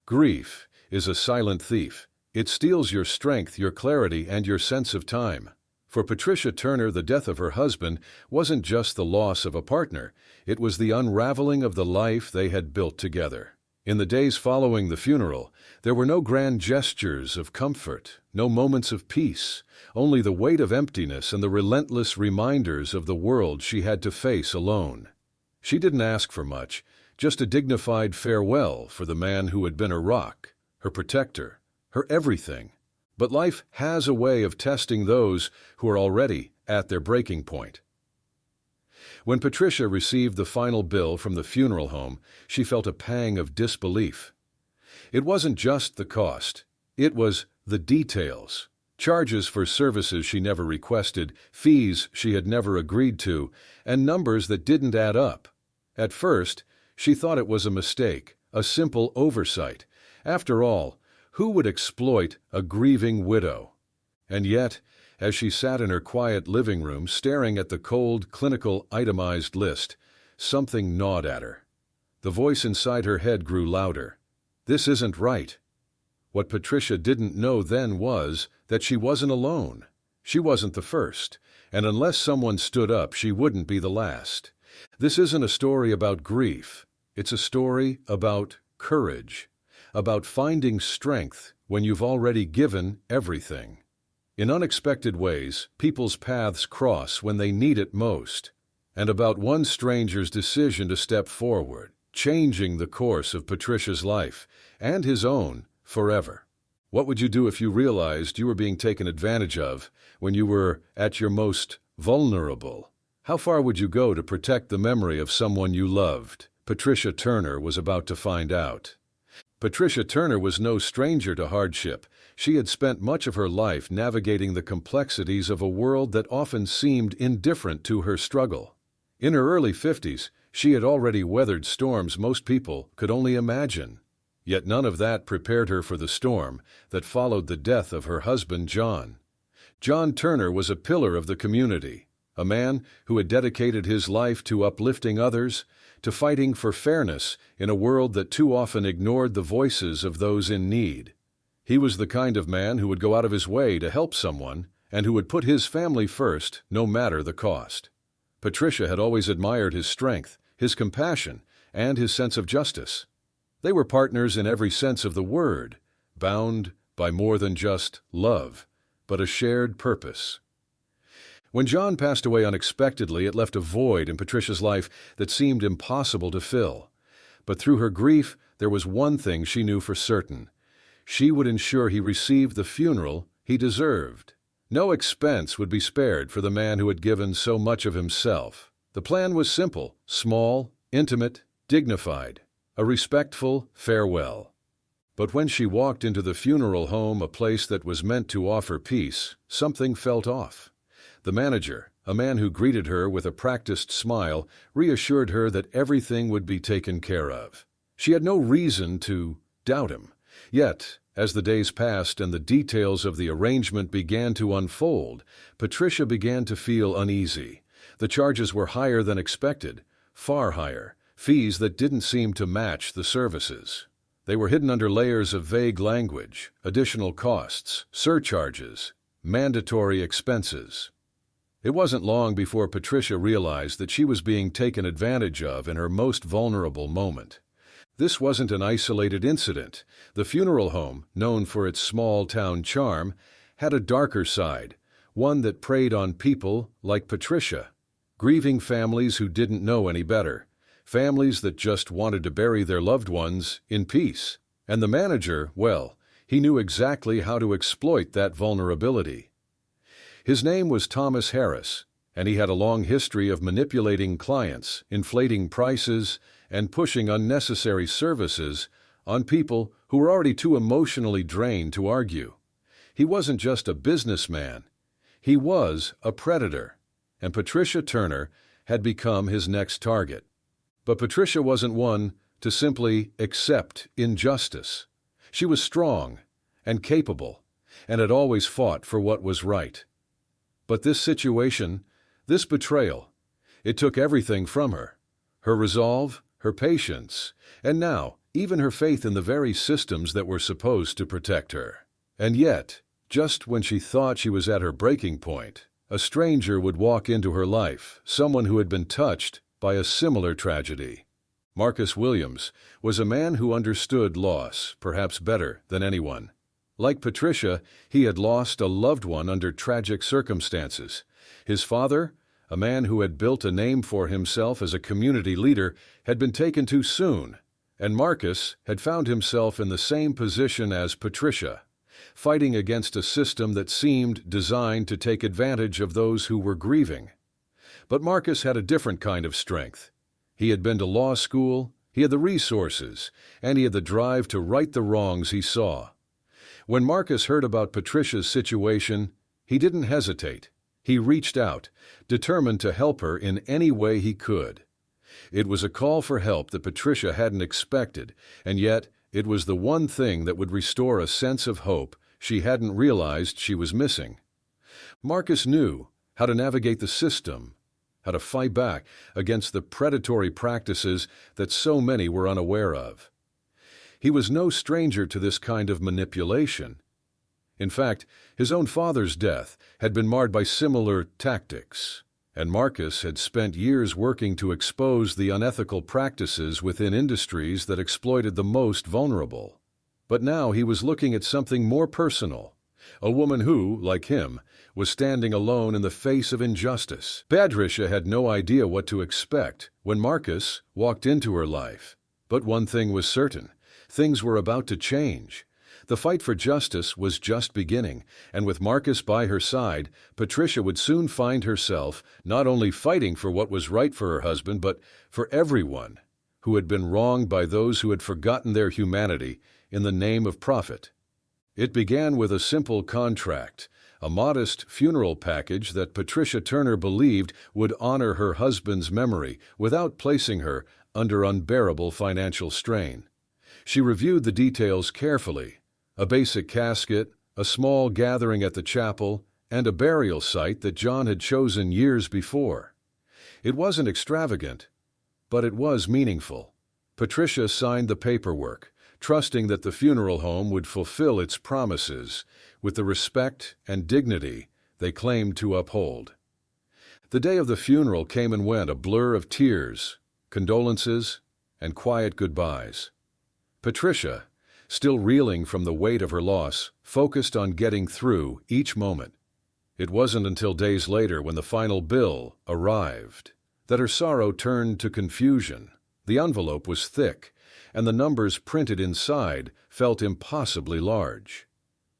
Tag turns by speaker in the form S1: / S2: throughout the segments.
S1: Grief is a silent thief. It steals your strength, your clarity, and your sense of time. For Patricia Turner, the death of her husband wasn't just the loss of a partner, it was the unraveling of the life they had built together. In the days following the funeral, there were no grand gestures of comfort, no moments of peace, only the weight of emptiness and the relentless reminders of the world she had to face alone. She didn't ask for much, just a dignified farewell for the man who had been her rock, her protector, her everything. But life has a way of testing those who are already at their breaking point. When Patricia received the final bill from the funeral home, she felt a pang of disbelief. It wasn't just the cost, it was the details. Charges for services she never requested, fees she had never agreed to, and numbers that didn't add up. At first, she thought it was a mistake, a simple oversight. After all, who would exploit a grieving widow? And yet, as she sat in her quiet living room staring at the cold, clinical, itemized list, something gnawed at her. The voice inside her head grew louder. This isn't right. What Patricia didn't know then was that she wasn't alone. She wasn't the first, and unless someone stood up, she wouldn't be the last. This isn't a story about grief. It's a story about courage, about finding strength when you've already given everything. In unexpected ways, people's paths cross when they need it most, and about one stranger's decision to step forward, changing the course of Patricia's life, and his own, forever. What would you do if you realized you were being taken advantage of when you were at your most vulnerable? How far would you go to protect the memory of someone you loved? Patricia Turner was about to find out. Patricia Turner was no stranger to hardship. She had spent much of her life navigating the complexities of a world that often seemed indifferent to her struggle. In her early 50s, she had already weathered storms most people could only imagine. Yet none of that prepared her for the storm that followed the death of her husband, John. John Turner was a pillar of the community, a man who had dedicated his life to uplifting others, to fighting for fairness in a world that too often ignored the voices of those in need. He was the kind of man who would go out of his way to help someone and who would put his family first, no matter the cost. Patricia had always admired his strength, his compassion, and his sense of justice. They were partners in every sense of the word, bound by more than just love, but a shared purpose. When John passed away unexpectedly, it left a void in Patricia's life that seemed impossible to fill. But through her grief, there was one thing she knew for certain. She would ensure he received the funeral he deserved. No expense would be spared for the man who had given so much of himself. The plan was simple, small, intimate, dignified, a respectful farewell. But when she walked into the funeral home, a place that was meant to offer peace, something felt off. The manager, a man who greeted her with a practiced smile, reassured her that everything would be taken care of. She had no reason to doubt him. Yet, as the days passed and the details of the arrangement began to unfold, Patricia began to feel uneasy. The charges were higher than expected, far higher, fees that didn't seem to match the services. They were hidden under layers of vague language, additional costs, surcharges, mandatory expenses. It wasn't long before Patricia realized that she was being taken advantage of in her most vulnerable moment. This wasn't an isolated incident. The funeral home, known for its small-town charm, had a darker side, one that preyed on people like Patricia, grieving families who didn't know any better, families that just wanted to bury their loved ones in peace. And the manager, well, he knew exactly how to exploit that vulnerability. His name was Thomas Harris, and he had a long history of manipulating clients, inflating prices, and pushing unnecessary services on people who were already too emotionally drained to argue. He wasn't just a businessman. He was a predator, and Patricia Turner had become his next target. But Patricia wasn't one to simply accept injustice. She was strong and capable, and had always fought for what was right. But this situation, this betrayal, it took everything from her. Her resolve, her patience, and now even her faith in the very systems that were supposed to protect her. And yet, just when she thought she was at her breaking point, a stranger would walk into her life, someone who had been touched by a similar tragedy. Marcus Williams was a man who understood loss, perhaps better than anyone. Like Patricia, he had lost a loved one under tragic circumstances. His father, a man who had built a name for himself as a community leader, had been taken too soon, and Marcus had found himself in the same position as Patricia, fighting against a system that seemed designed to take advantage of those who were grieving. But Marcus had a different kind of strength. He had been to law school, he had the resources, and he had the drive to right the wrongs he saw. When Marcus heard about Patricia's situation, he didn't hesitate. He reached out, determined to help her in any way he could. It was a call for help that Patricia hadn't expected, and yet it was the one thing that would restore a sense of hope she hadn't realized she was missing. Marcus knew how to navigate the system, how to fight back against the predatory practices that so many were unaware of. He was no stranger to this kind of manipulation. In fact, his own father's death had been marred by similar tactics, and Marcus had spent years working to expose the unethical practices within industries that exploited the most vulnerable. But now he was looking at something more personal, a woman who, like him, was standing alone in the face of injustice. Patricia had no idea what to expect when Marcus walked into her life. But one thing was certain: things were about to change. The fight for justice was just beginning, and with Marcus by her side, Patricia would soon find herself not only fighting for what was right for her husband, but for everyone who had been wronged by those who had forgotten their humanity in the name of profit. It began with a simple contract, a modest funeral package that Patricia Turner believed would honor her husband's memory without placing her under unbearable financial strain. She reviewed the details carefully: a basic casket, a small gathering at the chapel, and a burial site that John had chosen years before. It wasn't extravagant, but it was meaningful. Patricia signed the paperwork, trusting that the funeral home would fulfill its promises with the respect and dignity they claimed to uphold. The day of the funeral came and went, a blur of tears, condolences, and quiet goodbyes. Patricia, still reeling from the weight of her loss, focused on getting through each moment. It wasn't until days later, when the final bill arrived, that her sorrow turned to confusion. The envelope was thick, and the numbers printed inside felt impossibly large.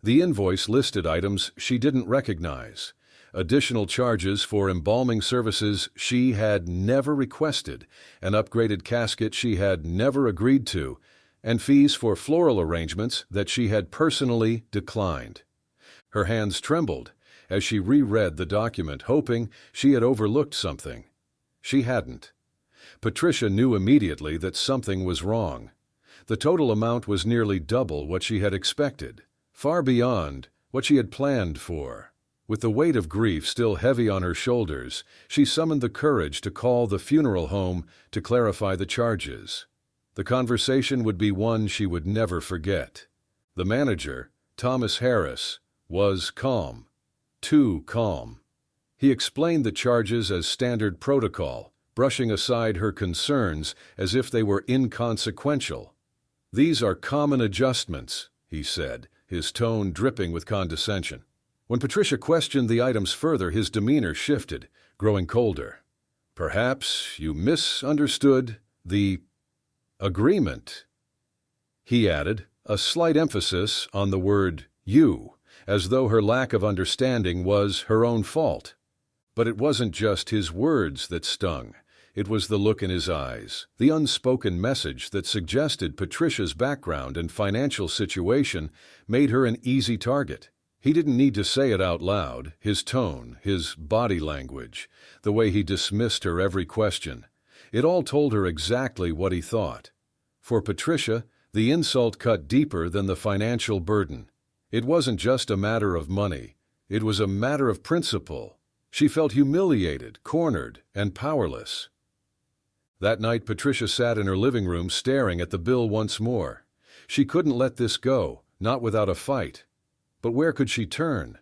S1: The invoice listed items she didn't recognize, additional charges for embalming services she had never requested, an upgraded casket she had never agreed to, and fees for floral arrangements that she had personally declined. Her hands trembled as she reread the document, hoping she had overlooked something. She hadn't. Patricia knew immediately that something was wrong. The total amount was nearly double what she had expected, far beyond what she had planned for. With the weight of grief still heavy on her shoulders, she summoned the courage to call the funeral home to clarify the charges. The conversation would be one she would never forget. The manager, Thomas Harris, was calm, too calm. He explained the charges as standard protocol, brushing aside her concerns as if they were inconsequential. "These are common adjustments," he said, his tone dripping with condescension. When Patricia questioned the items further, his demeanor shifted, growing colder. "Perhaps you misunderstood the agreement," he added, a slight emphasis on the word "you," as though her lack of understanding was her own fault. But it wasn't just his words that stung. It was the look in his eyes, the unspoken message that suggested Patricia's background and financial situation made her an easy target. He didn't need to say it out loud. His tone, his body language, the way he dismissed her every question, it all told her exactly what he thought. For Patricia, the insult cut deeper than the financial burden. It wasn't just a matter of money. It was a matter of principle. She felt humiliated, cornered, and powerless. That night, Patricia sat in her living room staring at the bill once more. She couldn't let this go, not without a fight. But where could she turn?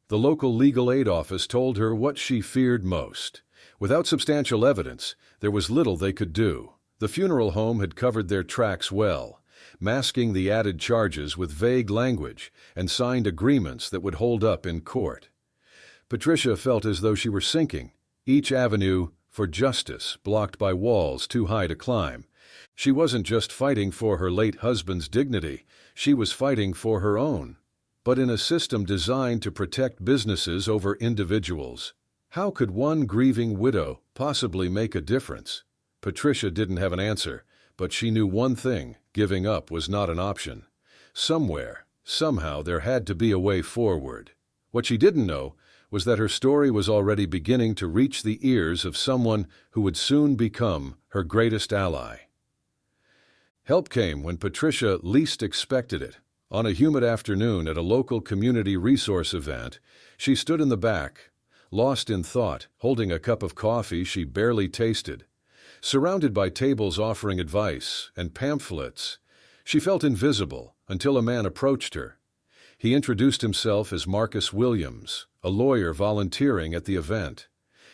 S1: The local legal aid office told her what she feared most. Without substantial evidence, there was little they could do. The funeral home had covered their tracks well, masking the added charges with vague language and signed agreements that would hold up in court. Patricia felt as though she were sinking, each avenue for justice blocked by walls too high to climb. She wasn't just fighting for her late husband's dignity, she was fighting for her own. But in a system designed to protect businesses over individuals, how could one grieving widow possibly make a difference? Patricia didn't have an answer, but she knew one thing: giving up was not an option. Somewhere, somehow, there had to be a way forward. What she didn't know was that her story was already beginning to reach the ears of someone who would soon become her greatest ally. Help came when Patricia least expected it. On a humid afternoon at a local community resource event, she stood in the back, lost in thought, holding a cup of coffee she barely tasted. Surrounded by tables offering advice and pamphlets, she felt invisible until a man approached her. He introduced himself as Marcus Williams, a lawyer volunteering at the event.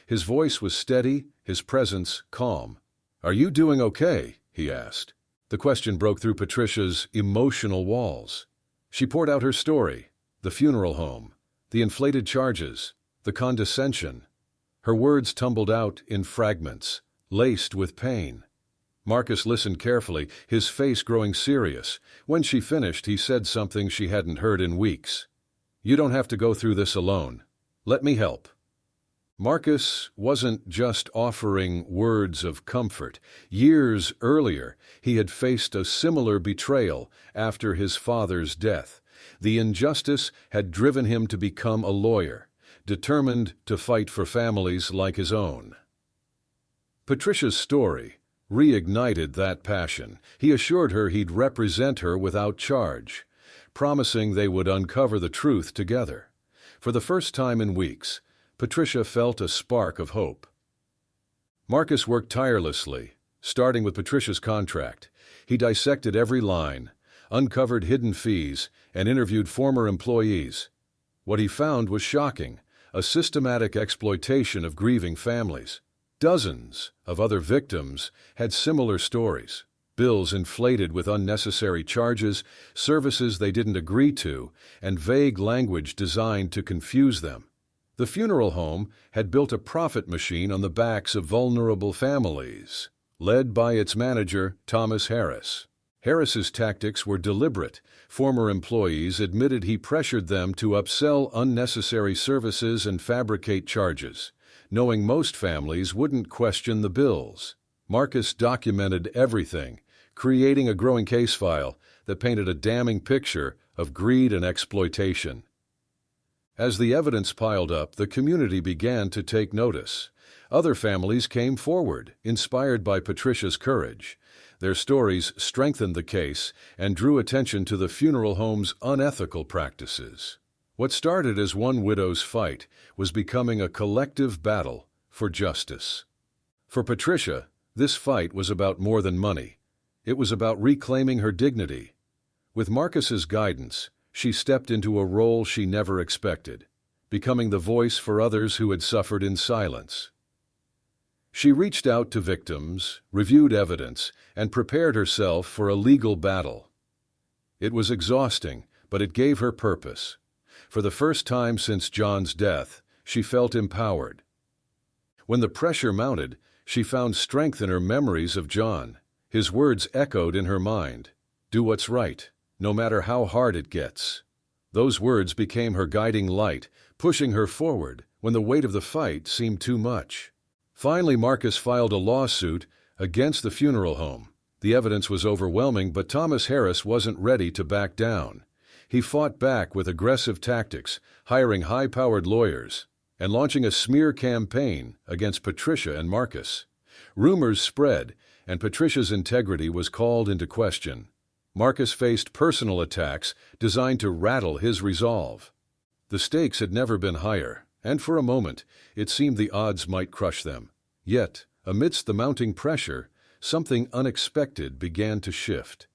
S1: His voice was steady, his presence calm. "Are you doing okay?" he asked. The question broke through Patricia's emotional walls. She poured out her story: the funeral home, the inflated charges, the condescension. Her words tumbled out in fragments, laced with pain. Marcus listened carefully, his face growing serious. When she finished, he said something she hadn't heard in weeks. "You don't have to go through this alone. Let me help." Marcus wasn't just offering words of comfort. Years earlier, he had faced a similar betrayal after his father's death. The injustice had driven him to become a lawyer, determined to fight for families like his own. Patricia's story reignited that passion. He assured her he'd represent her without charge, promising they would uncover the truth together. For the first time in weeks, Patricia felt a spark of hope. Marcus worked tirelessly, starting with Patricia's contract. He dissected every line, uncovered hidden fees, and interviewed former employees. What he found was shocking: a systematic exploitation of grieving families. Dozens of other victims had similar stories: bills inflated with unnecessary charges, services they didn't agree to, and vague language designed to confuse them. The funeral home had built a profit machine on the backs of vulnerable families, led by its manager, Thomas Harris. Harris's tactics were deliberate. Former employees admitted he pressured them to upsell unnecessary services and fabricate charges, knowing most families wouldn't question the bills. Marcus documented everything, creating a growing case file that painted a damning picture of greed and exploitation. As the evidence piled up, the community began to take notice. Other families came forward, inspired by Patricia's courage. Their stories strengthened the case and drew attention to the funeral home's unethical practices. What started as one widow's fight was becoming a collective battle for justice. For Patricia, this fight was about more than money. It was about reclaiming her dignity. With Marcus's guidance, she stepped into a role she never expected, becoming the voice for others who had suffered in silence. She reached out to victims, reviewed evidence, and prepared herself for a legal battle. It was exhausting, but it gave her purpose. For the first time since John's death, she felt empowered. When the pressure mounted, she found strength in her memories of John. His words echoed in her mind: "Do what's right, no matter how hard it gets." Those words became her guiding light, pushing her forward when the weight of the fight seemed too much. Finally, Marcus filed a lawsuit against the funeral home. The evidence was overwhelming, but Thomas Harris wasn't ready to back down. He fought back with aggressive tactics, hiring high-powered lawyers and launching a smear campaign against Patricia and Marcus. Rumors spread, and Patricia's integrity was called into question. Marcus faced personal attacks designed to rattle his resolve. The stakes had never been higher, and for a moment it seemed the odds might crush them. Yet, amidst the mounting pressure, something unexpected began to shift.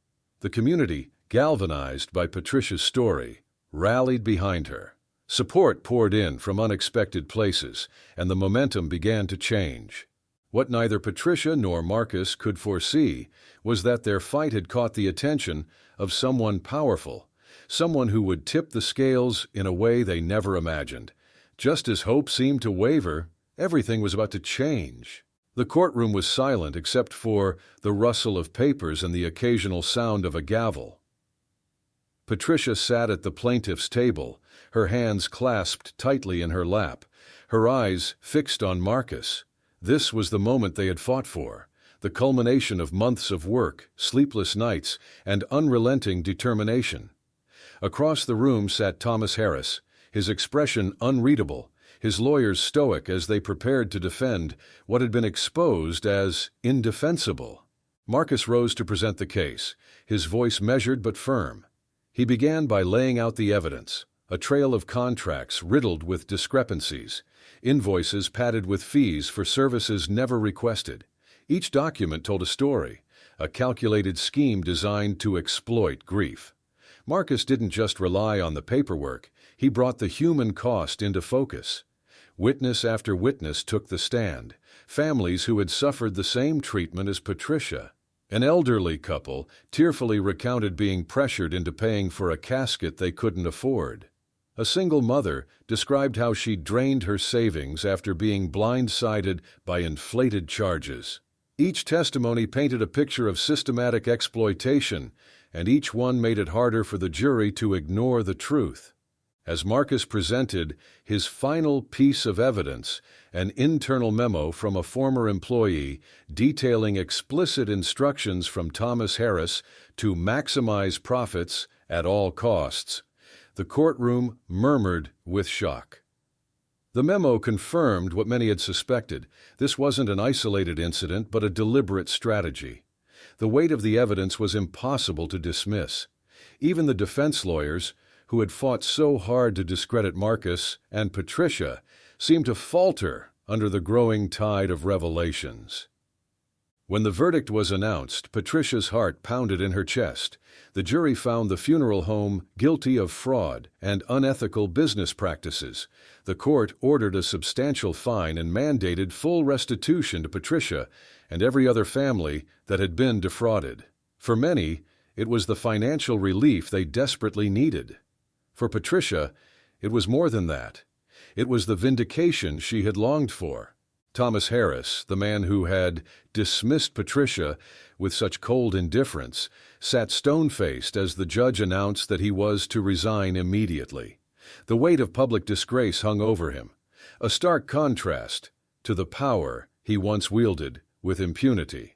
S1: The community, galvanized by Patricia's story, rallied behind her. Support poured in from unexpected places, and the momentum began to change. What neither Patricia nor Marcus could foresee was that their fight had caught the attention of someone powerful, someone who would tip the scales in a way they never imagined. Just as hope seemed to waver, everything was about to change. The courtroom was silent except for the rustle of papers and the occasional sound of a gavel. Patricia sat at the plaintiff's table, her hands clasped tightly in her lap, her eyes fixed on Marcus. This was the moment they had fought for, the culmination of months of work, sleepless nights, and unrelenting determination. Across the room sat Thomas Harris, his expression unreadable, his lawyers stoic as they prepared to defend what had been exposed as indefensible. Marcus rose to present the case, his voice measured but firm. He began by laying out the evidence, a trail of contracts riddled with discrepancies, invoices padded with fees for services never requested. Each document told a story, a calculated scheme designed to exploit grief. Marcus didn't just rely on the paperwork, he brought the human cost into focus. Witness after witness took the stand, families who had suffered the same treatment as Patricia. An elderly couple tearfully recounted being pressured into paying for a casket they couldn't afford. A single mother described how she drained her savings after being blindsided by inflated charges. Each testimony painted a picture of systematic exploitation, and each one made it harder for the jury to ignore the truth. As Marcus presented his final piece of evidence, an internal memo from a former employee detailing explicit instructions from Thomas Harris to maximize profits at all costs, the courtroom murmured with shock. The memo confirmed what many had suspected. This wasn't an isolated incident, but a deliberate strategy. The weight of the evidence was impossible to dismiss. Even the defense lawyers, who had fought so hard to discredit Marcus and Patricia, seemed to falter under the growing tide of revelations. When the verdict was announced, Patricia's heart pounded in her chest. The jury found the funeral home guilty of fraud and unethical business practices. The court ordered a substantial fine and mandated full restitution to Patricia and every other family that had been defrauded. For many, it was the financial relief they desperately needed. For Patricia, it was more than that. It was the vindication she had longed for. Thomas Harris, the man who had dismissed Patricia with such cold indifference, sat stone-faced as the judge announced that he was to resign immediately. The weight of public disgrace hung over him, a stark contrast to the power he once wielded with impunity.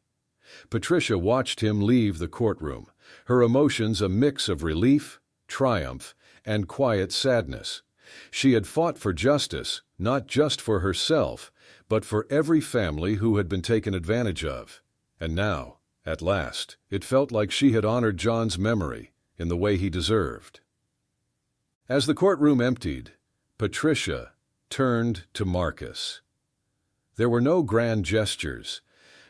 S1: Patricia watched him leave the courtroom, her emotions a mix of relief, triumph, and quiet sadness. She had fought for justice, not just for herself, but for every family who had been taken advantage of. And now, at last, it felt like she had honored John's memory in the way he deserved. As the courtroom emptied, Patricia turned to Marcus. There were no grand gestures,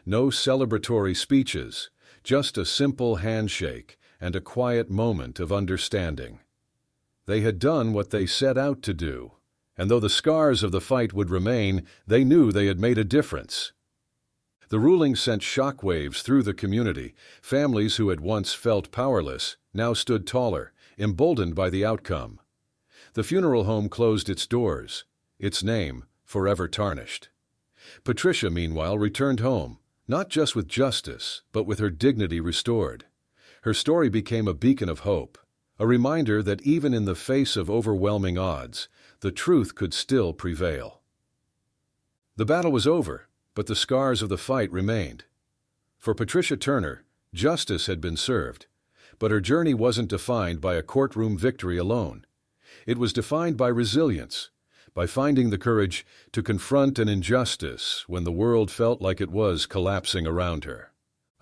S1: no celebratory speeches, just a simple handshake and a quiet moment of understanding. They had done what they set out to do, and though the scars of the fight would remain, they knew they had made a difference. The ruling sent shockwaves through the community. Families who had once felt powerless now stood taller, emboldened by the outcome. The funeral home closed its doors, its name forever tarnished. Patricia, meanwhile, returned home, not just with justice, but with her dignity restored. Her story became a beacon of hope, a reminder that even in the face of overwhelming odds, the truth could still prevail. The battle was over, but the scars of the fight remained. For Patricia Turner, justice had been served, but her journey wasn't defined by a courtroom victory alone. It was defined by resilience, by finding the courage to confront an injustice when the world felt like it was collapsing around her.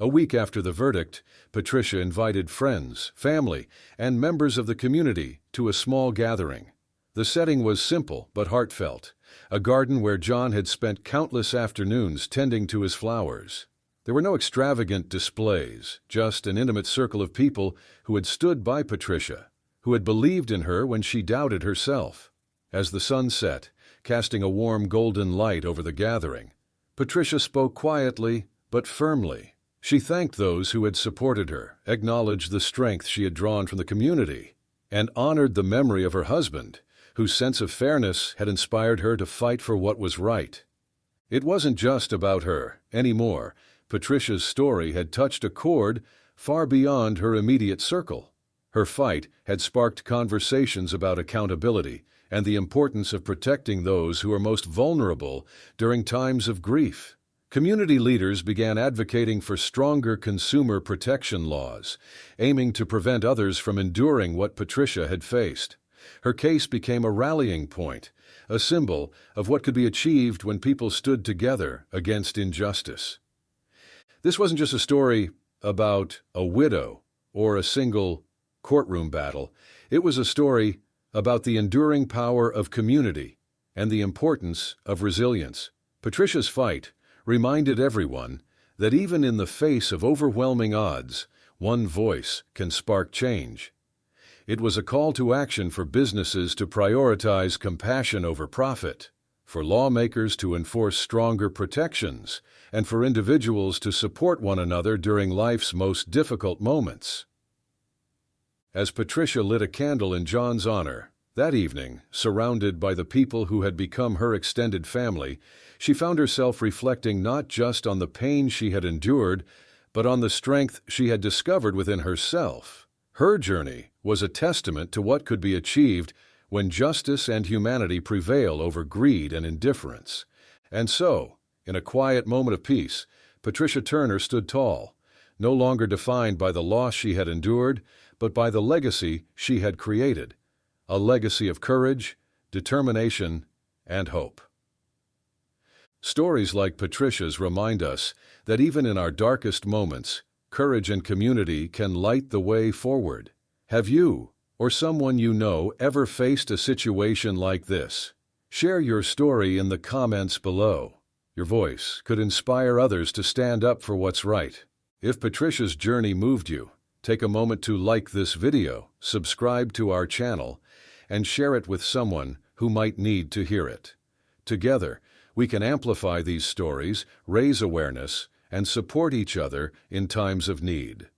S1: A week after the verdict, Patricia invited friends, family, and members of the community to a small gathering. The setting was simple but heartfelt, a garden where John had spent countless afternoons tending to his flowers. There were no extravagant displays, just an intimate circle of people who had stood by Patricia, who had believed in her when she doubted herself. As the sun set, casting a warm golden light over the gathering, Patricia spoke quietly but firmly. She thanked those who had supported her, acknowledged the strength she had drawn from the community, and honored the memory of her husband, whose sense of fairness had inspired her to fight for what was right. It wasn't just about her anymore. Patricia's story had touched a chord far beyond her immediate circle. Her fight had sparked conversations about accountability and the importance of protecting those who are most vulnerable during times of grief. Community leaders began advocating for stronger consumer protection laws, aiming to prevent others from enduring what Patricia had faced. Her case became a rallying point, a symbol of what could be achieved when people stood together against injustice. This wasn't just a story about a widow or a single courtroom battle. It was a story about the enduring power of community and the importance of resilience. Patricia's fight reminded everyone that even in the face of overwhelming odds, one voice can spark change. It was a call to action for businesses to prioritize compassion over profit, for lawmakers to enforce stronger protections, and for individuals to support one another during life's most difficult moments. As Patricia lit a candle in John's honor, that evening, surrounded by the people who had become her extended family, she found herself reflecting not just on the pain she had endured, but on the strength she had discovered within herself. Her journey was a testament to what could be achieved when justice and humanity prevail over greed and indifference. And so, in a quiet moment of peace, Patricia Turner stood tall, no longer defined by the loss she had endured, but by the legacy she had created, a legacy of courage, determination, and hope. Stories like Patricia's remind us that even in our darkest moments, courage and community can light the way forward. Have you, or someone you know, ever faced a situation like this? Share your story in the comments below. Your voice could inspire others to stand up for what's right. If Patricia's journey moved you, take a moment to like this video, subscribe to our channel, and share it with someone who might need to hear it. Together, we can amplify these stories, raise awareness, and support each other in times of need.